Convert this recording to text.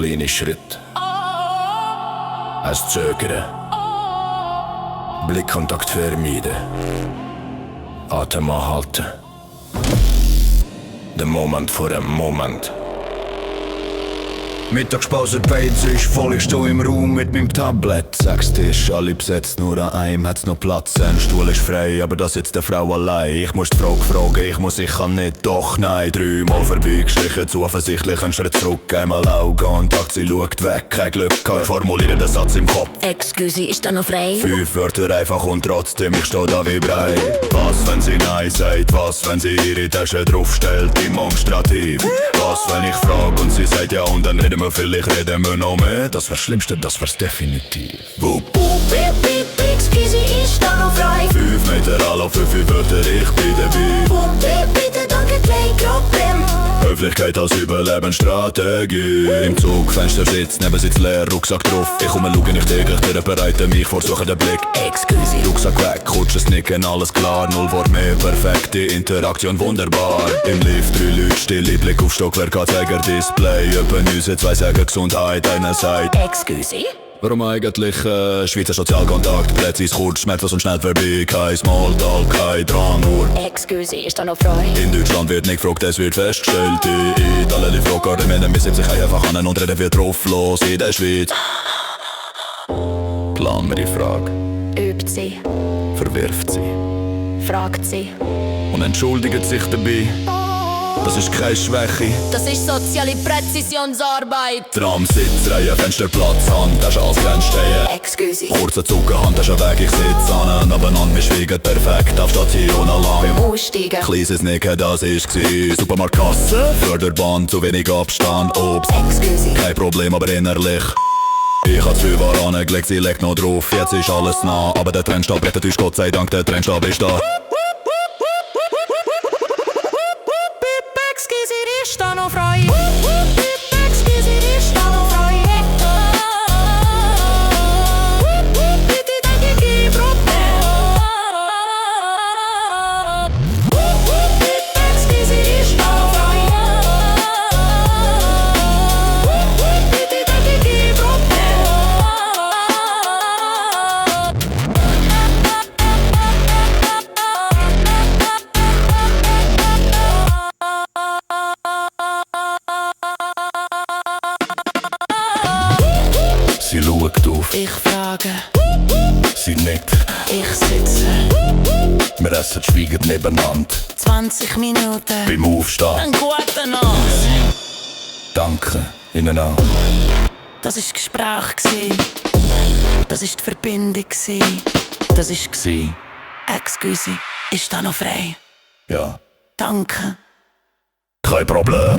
kleine Schritte. Ein Zögern. Blickkontakt vermeiden. Atem anhalten. Der Moment vor dem Moment. Mittagspause, Beiz ist voll, ich steh im Raum mit meinem Tablet. 6 Tische, alle besetzt, nur an einem hat's noch Platz. Ein Stuhl ist frei, aber da sitzt eine Frau allein. Ich muss die Frage fragen, ich kann nicht, doch nein. 3-mal vorbeigeschlichen, zu offensichtlich einen Schritt zurück. Einmal Augenkontakt, sie schaut weg, kein Glück, kann formulieren den Satz im Kopf. Excuse, ist da noch frei? 5 Wörter einfach und trotzdem, ich steh da wie Brei. Was, wenn sie nein sagt, was, wenn sie ihre Tasche draufstellt, demonstrativ. Was, wenn ich frag und sie sagt ja und dann reden wir vielleicht reden wir noch mehr. Das wär's Schlimmste, das wär's definitiv. Wupp. Bip, bip, excuse, ist da noch frei? 5 Meter alle, 5 Wörter, ich bin dabei. Wupp, bip, bitte, danke, kein Problem. Höflichkeit als Überlebensstrategie. Im Zug, Fenster sitzt, neben sitzt leer, Rucksack drauf. Ich komme, schaue nicht täglich, der bereite mich vor, suche den Blick. Excuse, Rucksack weg, Kutsches Nicken, alles klar. 0 Wort mehr, perfekte Interaktion, wunderbar. Im Lift 3 Leute, stille Blick auf Stockwerk, Anzeiger-Display. Jemand uns, 2 sagen Gesundheit, einer sagt excuse. warum eigentlich Schweizer Sozialkontakt, präzis, kurz, schmerzlos und schnell vorbei. Kein Smalltalk, kein Drang, nur Excuse, ist da noch frei? in Deutschland wird nicht gefragt, es wird festgestellt. In Italien die Frage, wir nehmen sich einfach an und reden wird drauf los. In der Schweiz planen wir die Frage, Übt sie, verwirft sie fragt sie. und entschuldigt sich dabei. Das ist keine Schwäche. Das ist soziale Präzisionsarbeit. Tram, Sitzreihe, Fensterplatz, Handtasche als Grenzstehen. Excuse, Kurzer Zug, Handtasche weg, ich sitz an, nebeneinander, wir schweigen perfekt auf Station lang. aussteigen. Kleines Nicken, das war Supermarktkasse, Förderbahn, zu wenig Abstand, Obst. Excuse, Kein Problem, aber innerlich. Ich hab 2 War angelegt, sie legt noch drauf, jetzt ist alles nah. Aber der Trennstab rettet uns, Gott sei Dank, der Trennstab ist da. excuse, ist da noch frei? Excuse, ist da noch frei? Bitte, danke, kein Problem. Excuse, ist da noch frei? Bitte, danke, kein Problem. Sie schaut auf, Ich frage, sie nickt, ich sitze wir essen schweigend nebeneinander. 20 Minuten. Beim Aufstehen, Einen guten Abend. danke, Ihnen auch. Das war das Gespräch gsi. Das war die Verbindung gsi. Das war Sie, Excuse, ist da noch frei? ja, Danke. kein Problem.